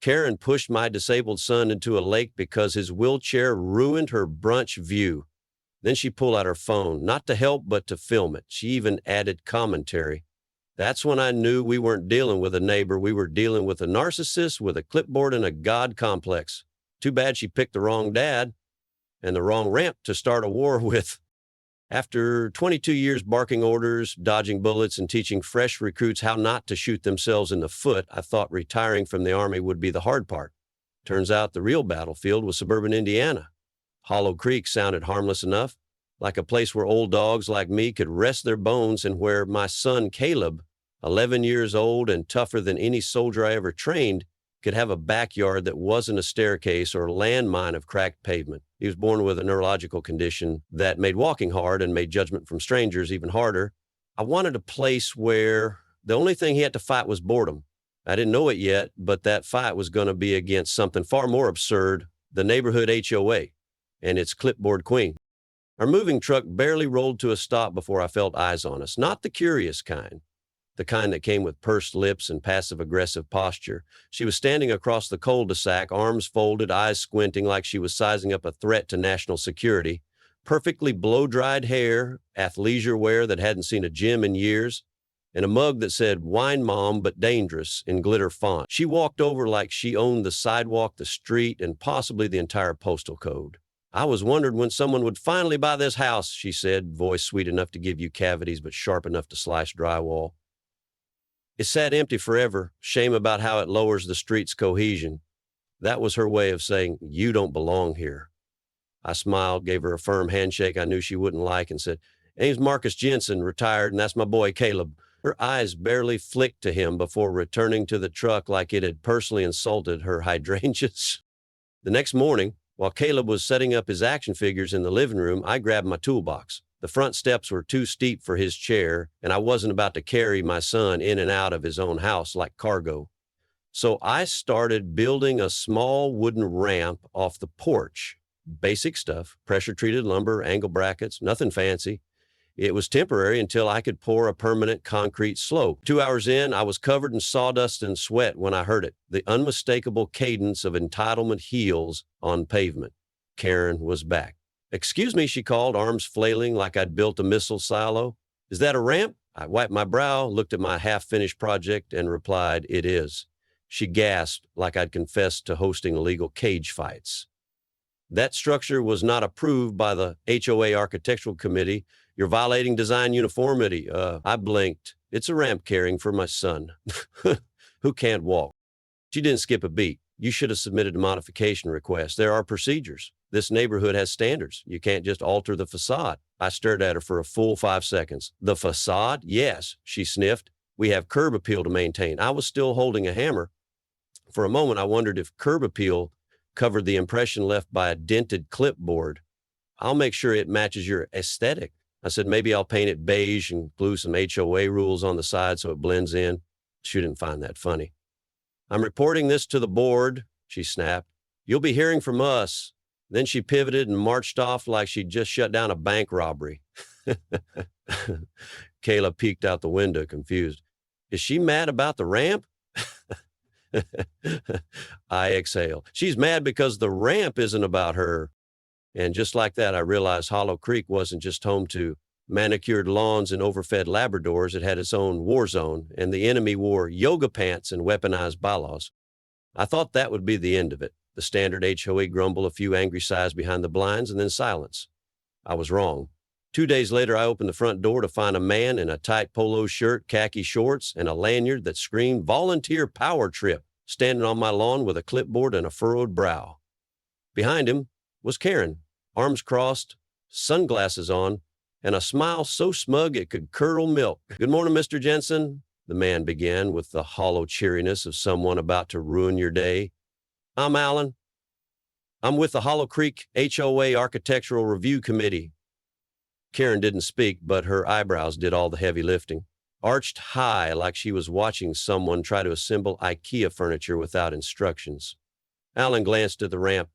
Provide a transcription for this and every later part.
Karen pushed my disabled son into a lake because his wheelchair ruined her brunch view. Then she pulled out her phone, not to help, but to film it. She even added commentary. That's when I knew we weren't dealing with a neighbor. We were dealing with a narcissist with a clipboard and a God complex. Too bad she picked the wrong dad and the wrong ramp to start a war with. After 22 years barking orders, dodging bullets, and teaching fresh recruits how not to shoot themselves in the foot, I thought retiring from the Army would be the hard part. Turns out the real battlefield was suburban Indiana. Hollow Creek sounded harmless enough, like a place where old dogs like me could rest their bones and where my son Caleb, 11 years old and tougher than any soldier I ever trained, could have a backyard that wasn't a staircase or a landmine of cracked pavement. He was born with a neurological condition that made walking hard and made judgment from strangers even harder. I wanted a place where the only thing he had to fight was boredom. I didn't know it yet, but that fight was going to be against something far more absurd, the neighborhood HOA and its clipboard queen. Our moving truck barely rolled to a stop before I felt eyes on us, not the curious kind, the kind that came with pursed lips and passive-aggressive posture. She was standing across the cul-de-sac, arms folded, eyes squinting like she was sizing up a threat to national security, perfectly blow-dried hair, athleisure wear that hadn't seen a gym in years, and a mug that said, "Wine Mom, but dangerous," in glitter font. She walked over like she owned the sidewalk, the street, and possibly the entire postal code. "I was wondering when someone would finally buy this house," she said, voice sweet enough to give you cavities but sharp enough to slice drywall. "It sat empty forever. Shame about how it lowers the street's cohesion." That was her way of saying, "You don't belong here." I smiled, gave her a firm handshake I knew she wouldn't like, and said, "Name's Marcus Jensen, retired, and that's my boy Caleb." Her eyes barely flicked to him before returning to the truck like it had personally insulted her hydrangeas. The next morning, while Caleb was setting up his action figures in the living room, I grabbed my toolbox. The front steps were too steep for his chair, and I wasn't about to carry my son in and out of his own house like cargo. So I started building a small wooden ramp off the porch. Basic stuff, pressure-treated lumber, angle brackets, nothing fancy. It was temporary until I could pour a permanent concrete slope. 2 hours in, I was covered in sawdust and sweat when I heard it, the unmistakable cadence of entitlement heels on pavement. Karen was back. "Excuse me," she called, arms flailing like I'd built a missile silo. "Is that a ramp?" I wiped my brow, looked at my half-finished project, and replied, "It is." She gasped like I'd confessed to hosting illegal cage fights. "That structure was not approved by the HOA Architectural Committee. You're violating design uniformity." I blinked. "It's a ramp carrying for my son who can't walk." She didn't skip a beat. "You should have submitted a modification request. There are procedures. This neighborhood has standards. You can't just alter the facade." I stared at her for a full 5 seconds. "The facade? Yes," she sniffed. "We have curb appeal to maintain." I was still holding a hammer. For a moment, I wondered if curb appeal covered the impression left by a dented clipboard. "I'll make sure it matches your aesthetic." I said, "Maybe I'll paint it beige and glue some HOA rules on the side so it blends in." She didn't find that funny. "I'm reporting this to the board," she snapped. "You'll be hearing from us." Then she pivoted and marched off like she'd just shut down a bank robbery. Kayla peeked out the window, confused. "Is she mad about the ramp?" I exhaled. "She's mad because the ramp isn't about her." And just like that, I realized Hollow Creek wasn't just home to manicured lawns and overfed Labradors. It had its own war zone, and the enemy wore yoga pants and weaponized bylaws. I thought that would be the end of it. The standard HOA grumble, a few angry sighs behind the blinds, and then silence. I was wrong. 2 days later, I opened the front door to find a man in a tight polo shirt, khaki shorts, and a lanyard that screamed "Volunteer Power Trip," standing on my lawn with a clipboard and a furrowed brow. Behind him was Karen, arms crossed, sunglasses on, and a smile so smug it could curdle milk. "Good morning, Mr. Jensen," the man began with the hollow cheeriness of someone about to ruin your day. "I'm Alan. I'm with the Hollow Creek HOA Architectural Review Committee." Karen didn't speak, but her eyebrows did all the heavy lifting, arched high like she was watching someone try to assemble IKEA furniture without instructions. Alan glanced at the ramp.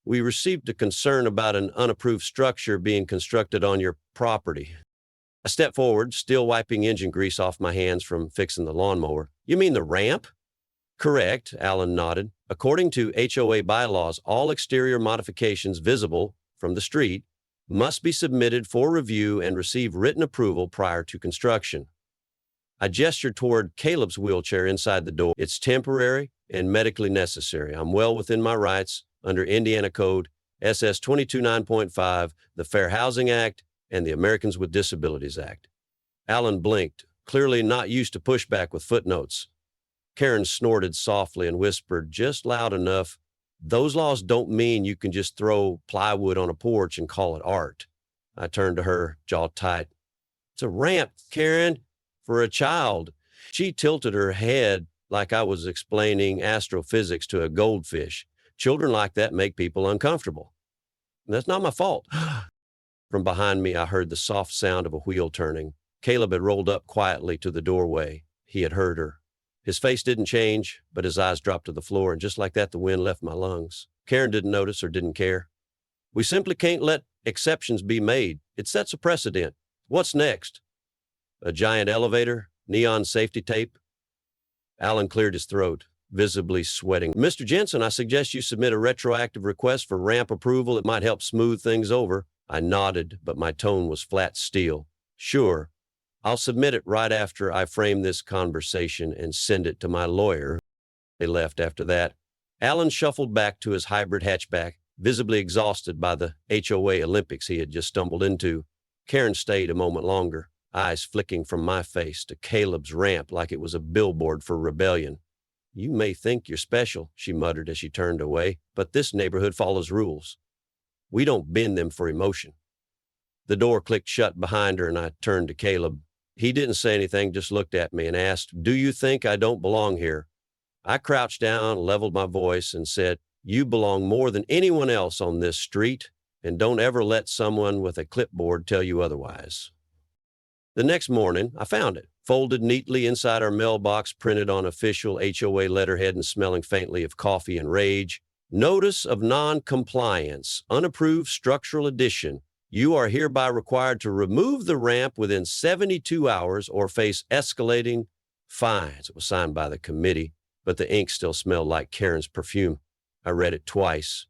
"We received a concern about an unapproved structure being constructed on your property." I stepped forward, still wiping engine grease off my hands from fixing the lawnmower. "You mean the ramp?" Correct, Alan nodded. According to HOA bylaws, all exterior modifications visible from the street must be submitted for review and receive written approval prior to construction. I gestured toward Caleb's wheelchair inside the door. It's temporary and medically necessary. I'm well within my rights under Indiana Code SS 229.5, the Fair Housing Act, and the Americans with Disabilities Act. Alan blinked, clearly not used to pushback with footnotes. Karen snorted softly and whispered just loud enough, "Those laws don't mean you can just throw plywood on a porch and call it art." I turned to her, jaw tight. "It's a ramp, Karen, for a child." She tilted her head like I was explaining astrophysics to a goldfish. Children like that make people uncomfortable. "That's not my fault." From behind me, I heard the soft sound of a wheel turning. Caleb had rolled up quietly to the doorway. He had heard her. His face didn't change, but his eyes dropped to the floor, and just like that, the wind left my lungs. Karen didn't notice or didn't care. "We simply can't let exceptions be made. It sets a precedent. What's next? A giant elevator? Neon safety tape?" Alan cleared his throat, visibly sweating. "Mr. Jensen, I suggest you submit a retroactive request for ramp approval. It might help smooth things over." I nodded, but my tone was flat steel. "Sure. I'll submit it right after I frame this conversation and send it to my lawyer." They left after that. Alan shuffled back to his hybrid hatchback, visibly exhausted by the HOA Olympics he had just stumbled into. Karen stayed a moment longer, eyes flicking from my face to Caleb's ramp like it was a billboard for rebellion. "You may think you're special," she muttered as she turned away, "but this neighborhood follows rules. We don't bend them for emotion." The door clicked shut behind her, and I turned to Caleb. He didn't say anything, just looked at me and asked, "Do you think I don't belong here?" I crouched down, leveled my voice, and said, "You belong more than anyone else on this street, and don't ever let someone with a clipboard tell you otherwise." The next morning, I found it, folded neatly inside our mailbox, printed on official HOA letterhead and smelling faintly of coffee and rage. "Notice of non-compliance, unapproved structural addition. You are hereby required to remove the ramp within 72 hours or face escalating fines." It was signed by the committee, but the ink still smelled like Karen's perfume. I read it twice,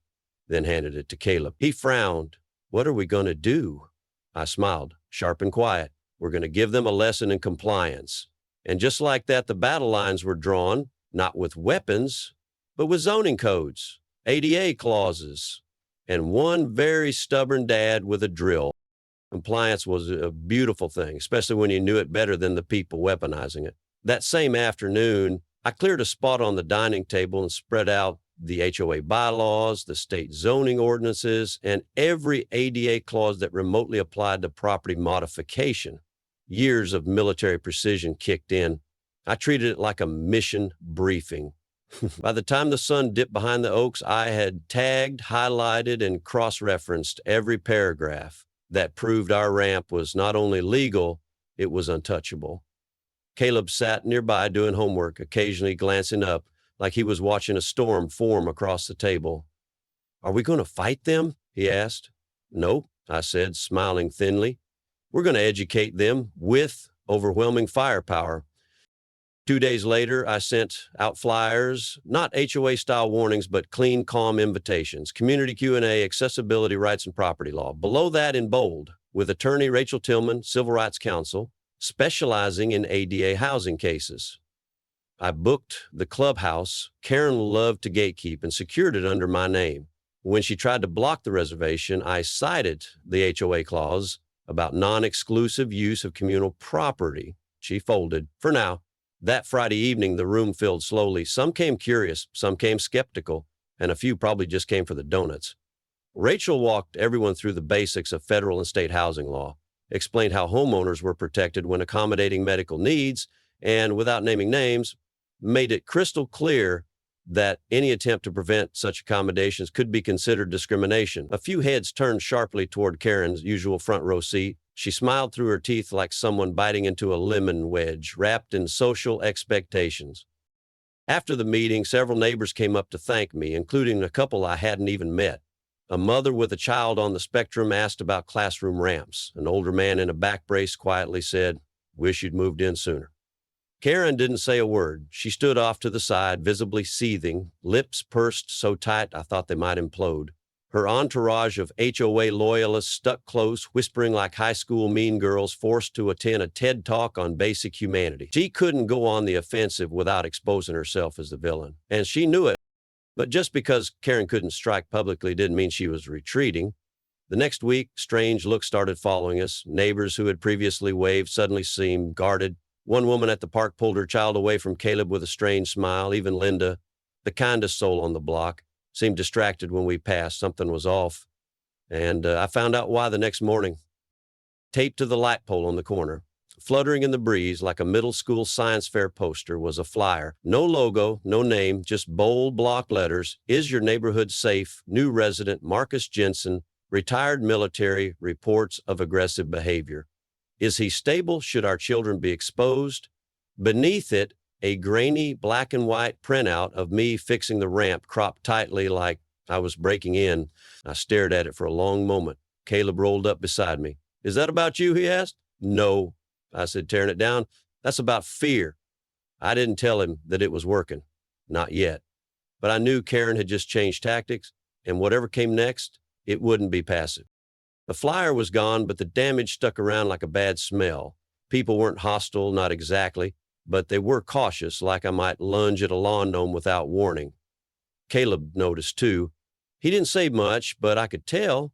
then handed it to Caleb. He frowned. "What are we going to do?" I smiled, sharp and quiet. "We're going to give them a lesson in compliance." And just like that, the battle lines were drawn, not with weapons, but with zoning codes, ADA clauses, and one very stubborn dad with a drill. Compliance was a beautiful thing, especially when you knew it better than the people weaponizing it. That same afternoon, I cleared a spot on the dining table and spread out the HOA bylaws, the state zoning ordinances, and every ADA clause that remotely applied to property modification. Years of military precision kicked in. I treated it like a mission briefing. By the time the sun dipped behind the oaks, I had tagged, highlighted, and cross-referenced every paragraph that proved our ramp was not only legal, it was untouchable. Caleb sat nearby doing homework, occasionally glancing up like he was watching a storm form across the table. "Are we going to fight them?" he asked. "Nope," I said, smiling thinly. "We're going to educate them with overwhelming firepower." 2 days later, I sent out flyers, not HOA-style warnings, but clean, calm invitations, community Q&A, accessibility, rights, and property law. Below that in bold, with attorney Rachel Tillman, Civil Rights Counsel, specializing in ADA housing cases. I booked the clubhouse Karen loved to gatekeep and secured it under my name. When she tried to block the reservation, I cited the HOA clause about non-exclusive use of communal property. She folded. For now. That Friday evening, the room filled slowly. Some came curious, some came skeptical, and a few probably just came for the donuts. Rachel walked everyone through the basics of federal and state housing law, explained how homeowners were protected when accommodating medical needs, and without naming names, made it crystal clear that any attempt to prevent such accommodations could be considered discrimination. A few heads turned sharply toward Karen's usual front row seat. She smiled through her teeth like someone biting into a lemon wedge, wrapped in social expectations. After the meeting, several neighbors came up to thank me, including a couple I hadn't even met. A mother with a child on the spectrum asked about classroom ramps. An older man in a back brace quietly said, "Wish you'd moved in sooner." Karen didn't say a word. She stood off to the side, visibly seething, lips pursed so tight I thought they might implode. Her entourage of HOA loyalists stuck close, whispering like high school mean girls forced to attend a TED Talk on basic humanity. She couldn't go on the offensive without exposing herself as the villain, and she knew it. But just because Karen couldn't strike publicly didn't mean she was retreating. The next week, strange looks started following us. Neighbors who had previously waved suddenly seemed guarded. One woman at the park pulled her child away from Caleb with a strange smile. Even Linda, the kindest soul on the block, seemed distracted when we passed. Something was off. And I found out why the next morning. Taped to the light pole on the corner, fluttering in the breeze like a middle school science fair poster, was a flyer. No logo, no name, just bold block letters. Is your neighborhood safe? New resident Marcus Jensen, retired military, reports of aggressive behavior. Is he stable? Should our children be exposed? Beneath it, a grainy black and white printout of me fixing the ramp cropped tightly like I was breaking in. I stared at it for a long moment. Caleb rolled up beside me. Is that about you? He asked. No, I said, tearing it down. That's about fear. I didn't tell him that it was working. Not yet. But I knew Karen had just changed tactics, and whatever came next, it wouldn't be passive. The flyer was gone, but the damage stuck around like a bad smell. People weren't hostile, not exactly, but they were cautious, like I might lunge at a lawn gnome without warning. Caleb noticed, too. He didn't say much, but I could tell.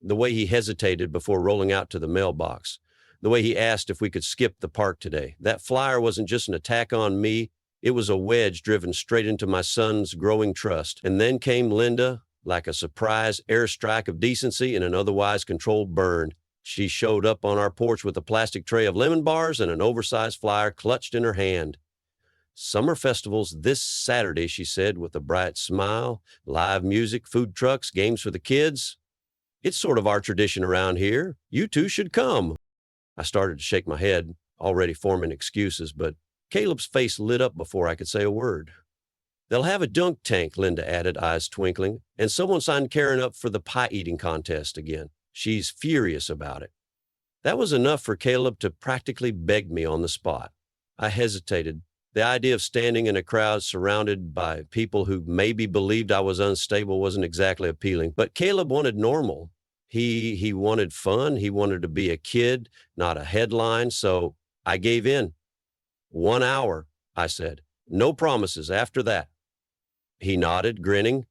The way he hesitated before rolling out to the mailbox. The way he asked if we could skip the park today. That flyer wasn't just an attack on me. It was a wedge driven straight into my son's growing trust. And then came Linda, like a surprise airstrike of decency in an otherwise controlled burn. She showed up on our porch with a plastic tray of lemon bars and an oversized flyer clutched in her hand. Summer festivals this Saturday, she said with a bright smile. Live music, food trucks, games for the kids. It's sort of our tradition around here. You two should come. I started to shake my head, already forming excuses, but Caleb's face lit up before I could say a word. They'll have a dunk tank, Linda added, eyes twinkling, and someone signed Karen up for the pie-eating contest again. She's furious about it. That was enough for Caleb to practically beg me on the spot. I hesitated. The idea of standing in a crowd surrounded by people who maybe believed I was unstable wasn't exactly appealing, but Caleb wanted normal. He wanted fun. He wanted to be a kid, not a headline, so I gave in. 1 hour, I said. No promises after that. He nodded, grinning,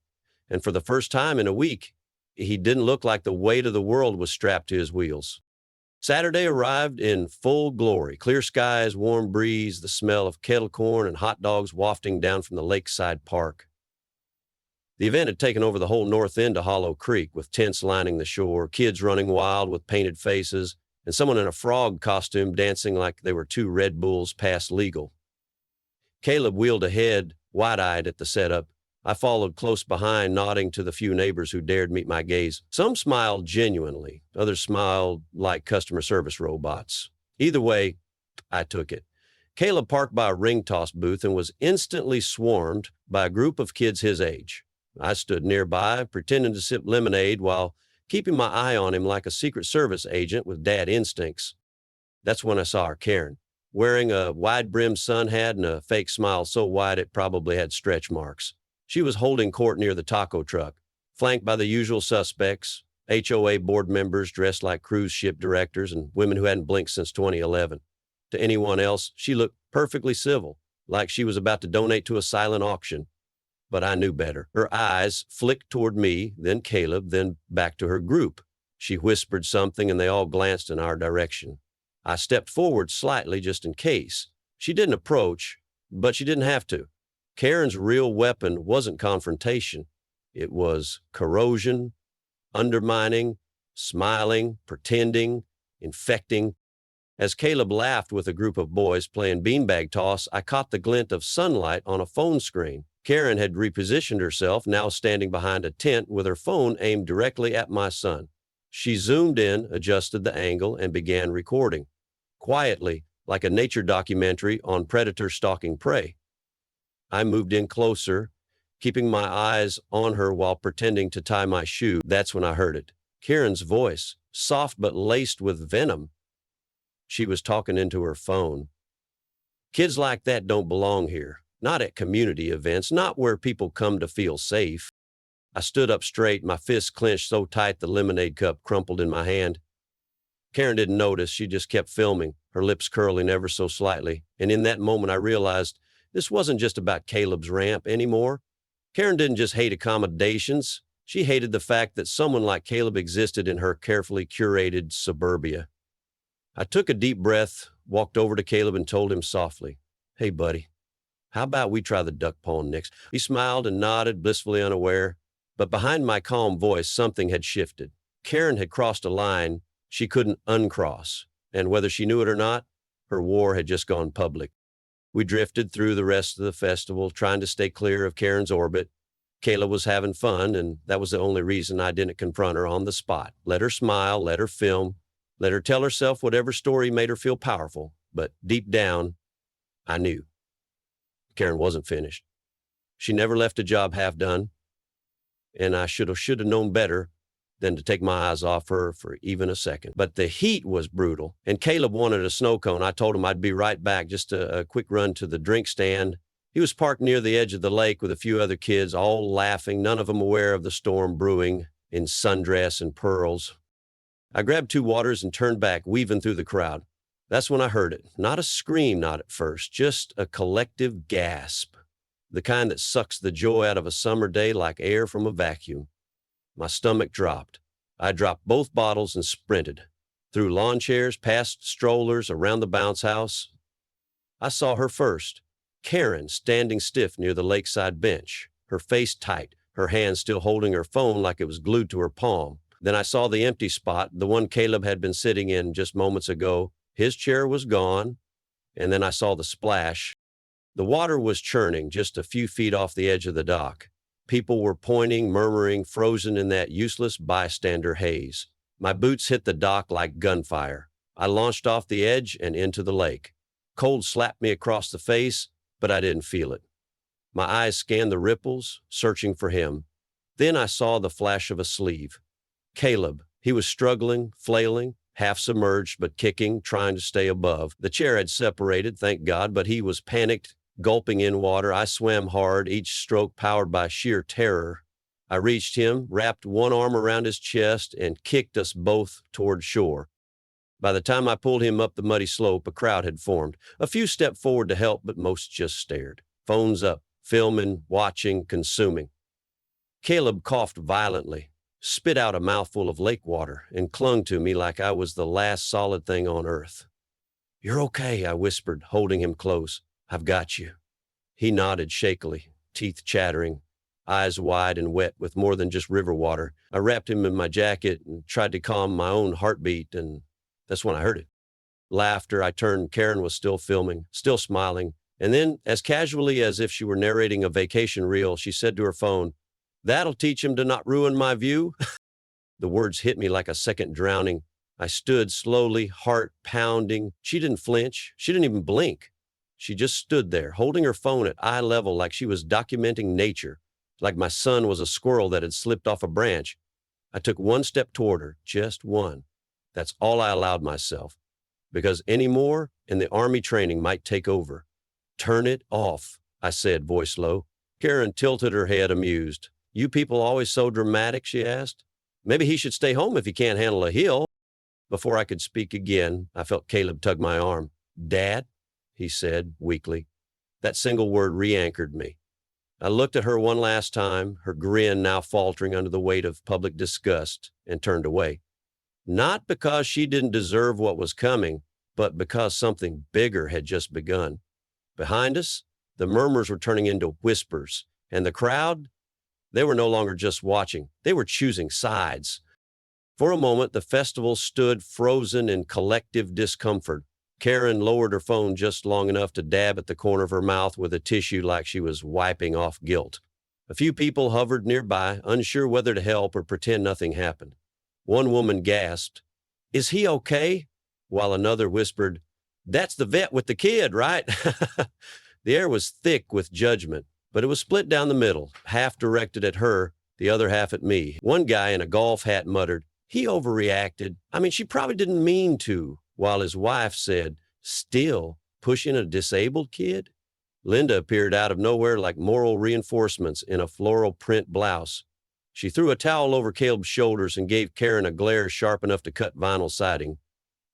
and for the first time in a week, he didn't look like the weight of the world was strapped to his wheels. Saturday arrived in full glory. Clear skies, warm breeze, the smell of kettle corn and hot dogs wafting down from the lakeside park. The event had taken over the whole north end of Hollow Creek, with tents lining the shore, kids running wild with painted faces, and someone in a frog costume dancing like they were 2 Red Bulls past legal. Caleb wheeled ahead, wide-eyed at the setup. I followed close behind, nodding to the few neighbors who dared meet my gaze. Some smiled genuinely. Others smiled like customer service robots. Either way, I took it. Caleb parked by a ring toss booth and was instantly swarmed by a group of kids his age. I stood nearby, pretending to sip lemonade while keeping my eye on him like a Secret Service agent with dad instincts. That's when I saw her, Karen, wearing a wide-brimmed sun hat and a fake smile so wide it probably had stretch marks. She was holding court near the taco truck, flanked by the usual suspects, HOA board members dressed like cruise ship directors and women who hadn't blinked since 2011. To anyone else, she looked perfectly civil, like she was about to donate to a silent auction. But I knew better. Her eyes flicked toward me, then Caleb, then back to her group. She whispered something and they all glanced in our direction. I stepped forward slightly just in case. She didn't approach, but she didn't have to. Karen's real weapon wasn't confrontation. It was corrosion, undermining, smiling, pretending, infecting. As Caleb laughed with a group of boys playing beanbag toss, I caught the glint of sunlight on a phone screen. Karen had repositioned herself, now standing behind a tent with her phone aimed directly at my son. She zoomed in, adjusted the angle, and began recording. Quietly, like a nature documentary on predator stalking prey. I moved in closer, keeping my eyes on her while pretending to tie my shoe. That's when I heard it. Karen's voice, soft but laced with venom. She was talking into her phone. Kids like that don't belong here. Not at community events, not where people come to feel safe. I stood up straight, my fists clenched so tight the lemonade cup crumpled in my hand. Karen didn't notice. She just kept filming, her lips curling ever so slightly. And in that moment, I realized this wasn't just about Caleb's ramp anymore. Karen didn't just hate accommodations. She hated the fact that someone like Caleb existed in her carefully curated suburbia. I took a deep breath, walked over to Caleb and told him softly, "Hey, buddy, how about we try the duck pond next?" He smiled and nodded, blissfully unaware. But behind my calm voice, something had shifted. Karen had crossed a line she couldn't uncross, and whether she knew it or not, her war had just gone public. We drifted through the rest of the festival, trying to stay clear of Karen's orbit. Kayla was having fun, and that was the only reason I didn't confront her on the spot. Let her smile, let her film, let her tell herself whatever story made her feel powerful. But deep down, I knew Karen wasn't finished. She never left a job half done, and I should have known better than to take my eyes off her for even a second. But the heat was brutal, and Caleb wanted a snow cone. I told him I'd be right back, just a quick run to the drink stand. He was parked near the edge of the lake with a few other kids, all laughing, none of them aware of the storm brewing, in sundress and pearls. I grabbed 2 waters and turned back, weaving through the crowd. That's when I heard it. Not a scream, not at first, just a collective gasp, the kind that sucks the joy out of a summer day like air from a vacuum. My stomach dropped. I dropped both bottles and sprinted. Through lawn chairs, past strollers, around the bounce house. I saw her first. Karen, standing stiff near the lakeside bench, her face tight, her hand still holding her phone like it was glued to her palm. Then I saw the empty spot, the one Caleb had been sitting in just moments ago. His chair was gone. And then I saw the splash. The water was churning just a few feet off the edge of the dock. People were pointing, murmuring, frozen in that useless bystander haze. My boots hit the dock like gunfire. I launched off the edge and into the lake. Cold slapped me across the face, but I didn't feel it. My eyes scanned the ripples, searching for him. Then I saw the flash of a sleeve. Caleb. He was struggling, flailing, half submerged but kicking, trying to stay above. The chair had separated, thank God, but he was panicked, gulping in water. I swam hard, each stroke powered by sheer terror. I reached him, wrapped one arm around his chest, and kicked us both toward shore. By the time I pulled him up the muddy slope, a crowd had formed. A few stepped forward to help, but most just stared. Phones up, filming, watching, consuming. Caleb coughed violently, spit out a mouthful of lake water, and clung to me like I was the last solid thing on earth. "You're okay," I whispered, holding him close. "I've got you." He nodded shakily, teeth chattering, eyes wide and wet with more than just river water. I wrapped him in my jacket and tried to calm my own heartbeat, and that's when I heard it. Laughter. I turned. Karen was still filming, still smiling. And then, as casually as if she were narrating a vacation reel, she said to her phone, "That'll teach him to not ruin my view." The words hit me like a second drowning. I stood slowly, heart pounding. She didn't flinch. She didn't even blink. She just stood there, holding her phone at eye level like she was documenting nature, like my son was a squirrel that had slipped off a branch. I took one step toward her, just one. That's all I allowed myself, because any more and the Army training might take over. "Turn it off," I said, voice low. Karen tilted her head, amused. "You people always so dramatic?" she asked. "Maybe he should stay home if he can't handle a hill." Before I could speak again, I felt Caleb tug my arm. "Dad?" he said weakly. That single word re-anchored me. I looked at her one last time, her grin now faltering under the weight of public disgust, and turned away. Not because she didn't deserve what was coming, but because something bigger had just begun. Behind us, the murmurs were turning into whispers, and the crowd, they were no longer just watching. They were choosing sides. For a moment, the festival stood frozen in collective discomfort. Karen lowered her phone just long enough to dab at the corner of her mouth with a tissue like she was wiping off guilt. A few people hovered nearby, unsure whether to help or pretend nothing happened. One woman gasped, "Is he okay?" while another whispered, "That's the vet with the kid, right?" The air was thick with judgment, but it was split down the middle, half directed at her, the other half at me. One guy in a golf hat muttered, "He overreacted. I mean, she probably didn't mean to," while his wife said, "Still, pushing a disabled kid? Linda appeared out of nowhere like moral reinforcements in a floral print blouse. She threw a towel over Caleb's shoulders and gave Karen a glare sharp enough to cut vinyl siding.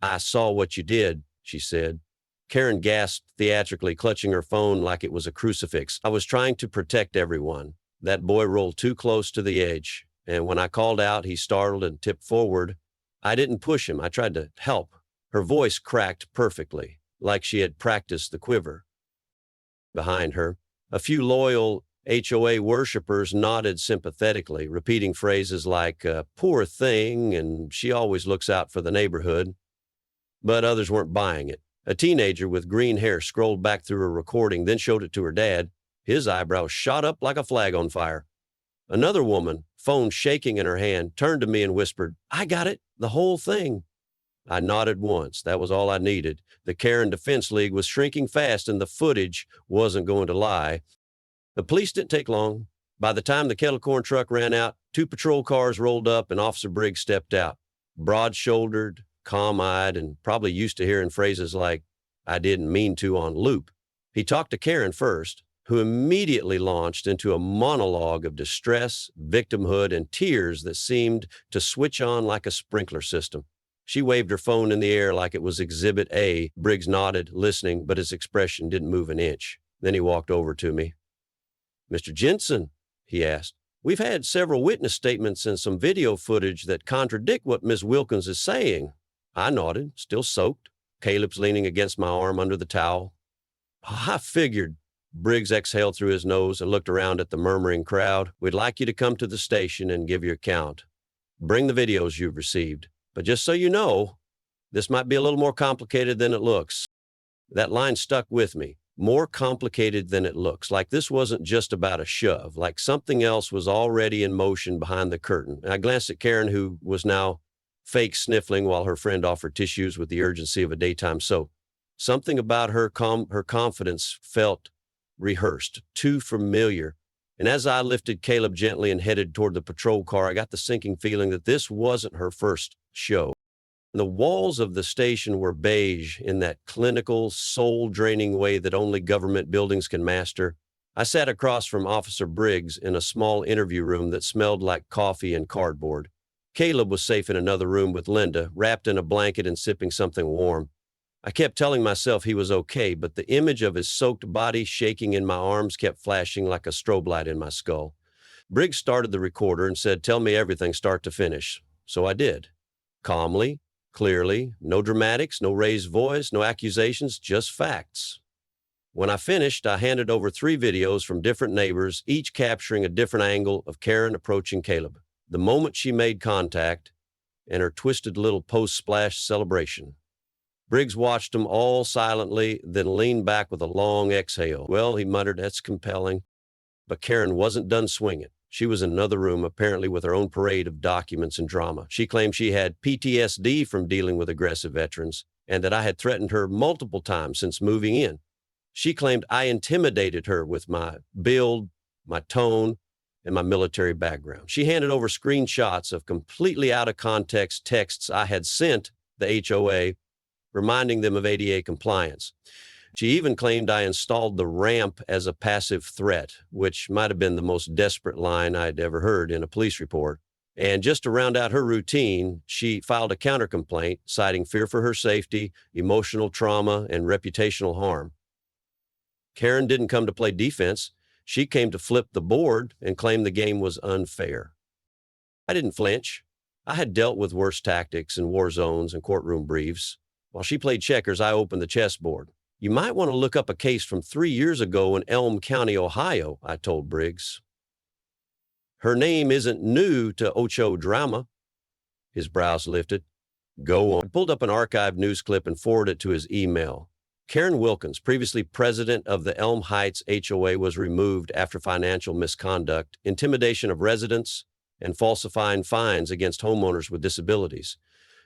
"I saw what you did," she said. Karen gasped theatrically, clutching her phone like it was a crucifix. "I was trying to protect everyone. That boy rolled too close to the edge, and when I called out, he startled and tipped forward. I didn't push him. I tried to help." Her voice cracked perfectly, like she had practiced the quiver. Behind her, a few loyal HOA worshipers nodded sympathetically, repeating phrases like, "Poor thing," and "she always looks out for the neighborhood." But others weren't buying it. A teenager with green hair scrolled back through a recording, then showed it to her dad. His eyebrows shot up like a flag on fire. Another woman, phone shaking in her hand, turned to me and whispered, "I got it, the whole thing." I nodded once. That was all I needed. The Karen Defense League was shrinking fast, and the footage wasn't going to lie. The police didn't take long. By the time the kettle corn truck ran out, 2 patrol cars rolled up and Officer Briggs stepped out, broad-shouldered, calm-eyed, and probably used to hearing phrases like, "I didn't mean to," on loop. He talked to Karen first, who immediately launched into a monologue of distress, victimhood, and tears that seemed to switch on like a sprinkler system. She waved her phone in the air like it was Exhibit A. Briggs nodded, listening, but his expression didn't move an inch. Then he walked over to me. "Mr. Jensen," he asked, "we've had several witness statements and some video footage that contradict what Miss Wilkins is saying." I nodded, still soaked. Caleb's leaning against my arm under the towel. "I figured." Briggs exhaled through his nose and looked around at the murmuring crowd. "We'd like you to come to the station and give your account. Bring the videos you've received. But just so you know, this might be a little more complicated than it looks." That line stuck with me. More complicated than it looks. Like this wasn't just about a shove. Like something else was already in motion behind the curtain. And I glanced at Karen, who was now fake sniffling while her friend offered tissues with the urgency of a daytime soap. Something about her confidence felt rehearsed, too familiar. And as I lifted Caleb gently and headed toward the patrol car, I got the sinking feeling that this wasn't her first show. The walls of the station were beige in that clinical, soul-draining way that only government buildings can master. I sat across from Officer Briggs in a small interview room that smelled like coffee and cardboard. Caleb was safe in another room with Linda, wrapped in a blanket and sipping something warm. I kept telling myself he was okay, but the image of his soaked body shaking in my arms kept flashing like a strobe light in my skull. Briggs started the recorder and said, "Tell me everything start to finish." So I did. Calmly, clearly, no dramatics, no raised voice, no accusations, just facts. When I finished, I handed over 3 videos from different neighbors, each capturing a different angle of Karen approaching Caleb. The moment she made contact, and her twisted little post-splash celebration. Briggs watched them all silently, then leaned back with a long exhale. "Well," he muttered, "that's compelling." But Karen wasn't done swinging. She was in another room, apparently with her own parade of documents and drama. She claimed she had PTSD from dealing with aggressive veterans, and that I had threatened her multiple times since moving in. She claimed I intimidated her with my build, my tone, and my military background. She handed over screenshots of completely out of context texts I had sent the HOA, reminding them of ADA compliance. She even claimed I installed the ramp as a passive threat, which might have been the most desperate line I'd ever heard in a police report. And just to round out her routine, she filed a countercomplaint citing fear for her safety, emotional trauma, and reputational harm. Karen didn't come to play defense. She came to flip the board and claim the game was unfair. I didn't flinch. I had dealt with worse tactics in war zones and courtroom briefs. While she played checkers, I opened the chessboard. "You might want to look up a case from 3 years ago in Elm County, Ohio," I told Briggs. "Her name isn't new to Ocho drama." His brows lifted. "Go on." I pulled up an archived news clip and forwarded it to his email. Karen Wilkins, previously president of the Elm Heights HOA, was removed after financial misconduct, intimidation of residents, and falsifying fines against homeowners with disabilities.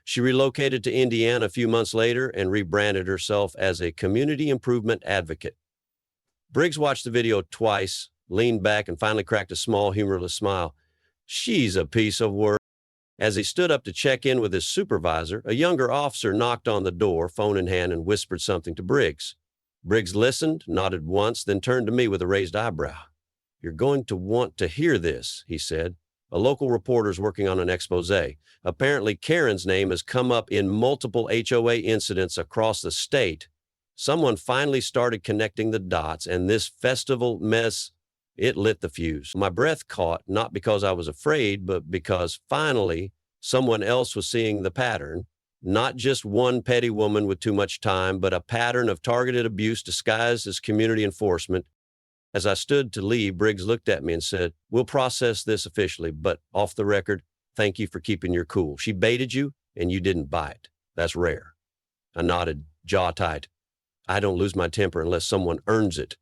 She relocated to Indiana a few months later and rebranded herself as a community improvement advocate. Briggs watched the video twice, leaned back, and finally cracked a small, humorless smile. "She's a piece of work." As he stood up to check in with his supervisor, a younger officer knocked on the door, phone in hand, and whispered something to Briggs. Briggs listened, nodded once, then turned to me with a raised eyebrow. "You're going to want to hear this," he said. "A local reporter's working on an expose. Apparently, Karen's name has come up in multiple HOA incidents across the state. Someone finally started connecting the dots, and this festival mess, it lit the fuse." My breath caught, not because I was afraid, but because finally someone else was seeing the pattern. Not just one petty woman with too much time, but a pattern of targeted abuse disguised as community enforcement. As I stood to leave, Briggs looked at me and said, "We'll process this officially, but off the record, thank you for keeping your cool. She baited you, and you didn't bite. That's rare." I nodded, jaw tight. I don't lose my temper unless someone earns it.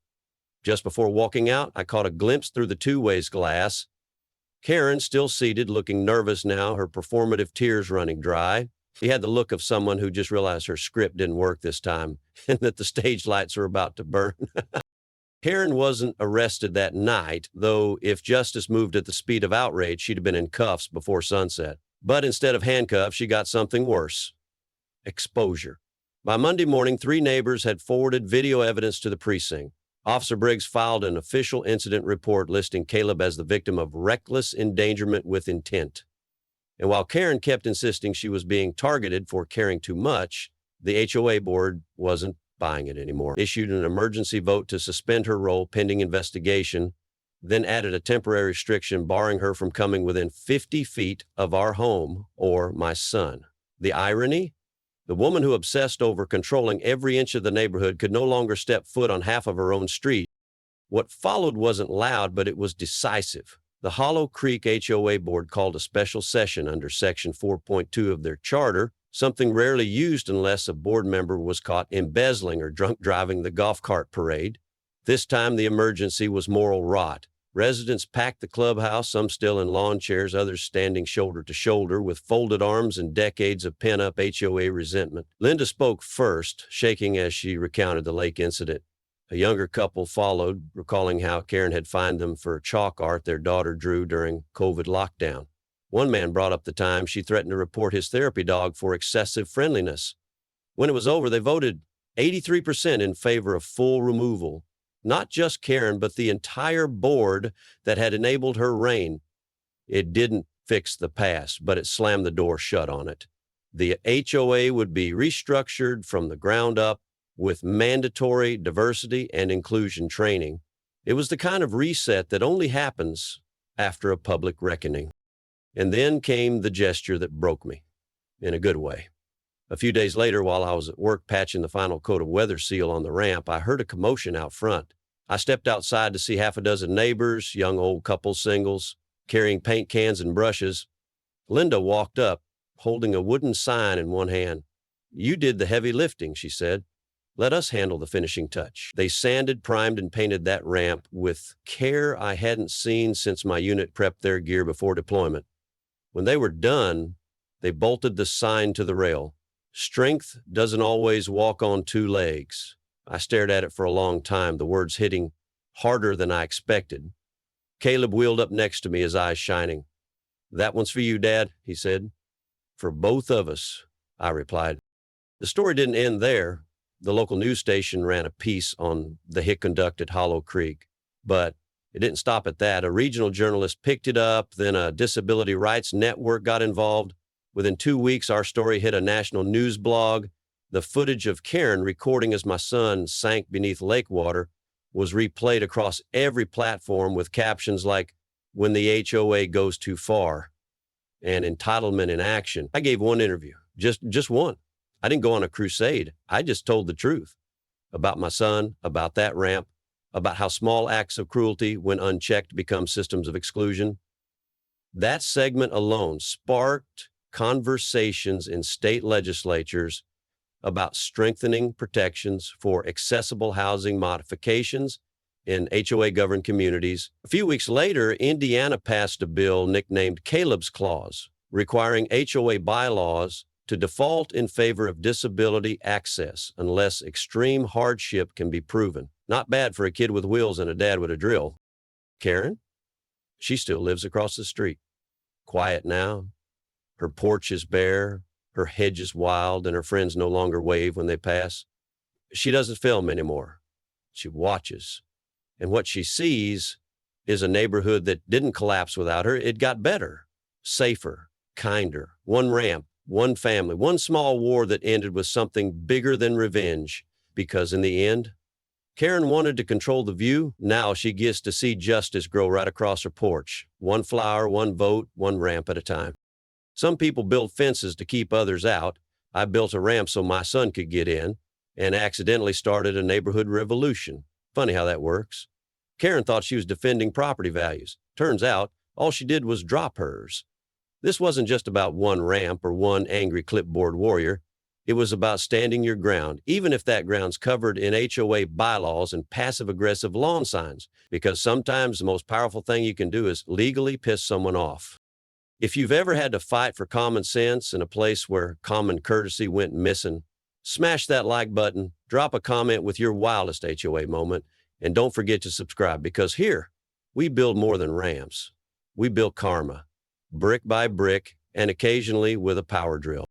Just before walking out, I caught a glimpse through the two-ways glass. Karen, still seated, looking nervous now, her performative tears running dry. She had the look of someone who just realized her script didn't work this time and that the stage lights are about to burn. Karen wasn't arrested that night, though if justice moved at the speed of outrage, she'd have been in cuffs before sunset. But instead of handcuffs, she got something worse: exposure. By Monday morning, 3 neighbors had forwarded video evidence to the precinct. Officer Briggs filed an official incident report listing Caleb as the victim of reckless endangerment with intent. And while Karen kept insisting she was being targeted for caring too much, the HOA board wasn't buying it anymore. Issued an emergency vote to suspend her role pending investigation, then added a temporary restriction barring her from coming within 50 feet of our home or my son. The irony? The woman who obsessed over controlling every inch of the neighborhood could no longer step foot on half of her own street. What followed wasn't loud, but it was decisive. The Hollow Creek HOA board called a special session under Section 4.2 of their charter, something rarely used unless a board member was caught embezzling or drunk driving the golf cart parade. This time the emergency was moral rot. Residents packed the clubhouse, some still in lawn chairs, others standing shoulder to shoulder with folded arms and decades of pent-up HOA resentment. Linda spoke first, shaking as she recounted the lake incident. A younger couple followed, recalling how Karen had fined them for chalk art their daughter drew during COVID lockdown. One man brought up the time she threatened to report his therapy dog for excessive friendliness. When it was over, they voted 83% in favor of full removal. Not just Karen, but the entire board that had enabled her reign. It didn't fix the past, but it slammed the door shut on it. The HOA would be restructured from the ground up with mandatory diversity and inclusion training. It was the kind of reset that only happens after a public reckoning. And then came the gesture that broke me, in a good way. A few days later, while I was at work patching the final coat of weather seal on the ramp, I heard a commotion out front. I stepped outside to see half a dozen neighbors, young old couples, singles, carrying paint cans and brushes. Linda walked up, holding a wooden sign in one hand. "You did the heavy lifting," she said. "Let us handle the finishing touch." They sanded, primed, and painted that ramp with care I hadn't seen since my unit prepped their gear before deployment. When they were done, they bolted the sign to the rail. "Strength doesn't always walk on 2 legs." I stared at it for a long time, the words hitting harder than I expected. Caleb wheeled up next to me, his eyes shining. "That one's for you, Dad," he said. "For both of us," I replied. The story didn't end there. The local news station ran a piece on the hit conducted Hollow Creek, but it didn't stop at that. A regional journalist picked it up, then a disability rights network got involved. Within 2 weeks, our story hit a national news blog. The footage of Karen recording as my son sank beneath lake water was replayed across every platform with captions like, "When the HOA goes too far," and "Entitlement in action." I gave one interview, just one. I didn't go on a crusade. I just told the truth about my son, about that ramp, about how small acts of cruelty, when unchecked, become systems of exclusion. That segment alone sparked conversations in state legislatures about strengthening protections for accessible housing modifications in HOA-governed communities. A few weeks later, Indiana passed a bill nicknamed Caleb's Clause, requiring HOA bylaws to default in favor of disability access unless extreme hardship can be proven. Not bad for a kid with wheels and a dad with a drill. Karen? She still lives across the street. Quiet now. Her porch is bare, her hedge is wild, and her friends no longer wave when they pass. She doesn't film anymore. She watches. And what she sees is a neighborhood that didn't collapse without her. It got better, safer, kinder. One ramp, one family, one small war that ended with something bigger than revenge. Because in the end, Karen wanted to control the view. Now she gets to see justice grow right across her porch. One flower, one vote, one ramp at a time. Some people build fences to keep others out. I built a ramp so my son could get in and accidentally started a neighborhood revolution. Funny how that works. Karen thought she was defending property values. Turns out, all she did was drop hers. This wasn't just about one ramp or one angry clipboard warrior. It was about standing your ground, even if that ground's covered in HOA bylaws and passive-aggressive lawn signs, because sometimes the most powerful thing you can do is legally piss someone off. If you've ever had to fight for common sense in a place where common courtesy went missing, smash that like button, drop a comment with your wildest HOA moment, and don't forget to subscribe, because here, we build more than ramps. We build karma, brick by brick, and occasionally with a power drill.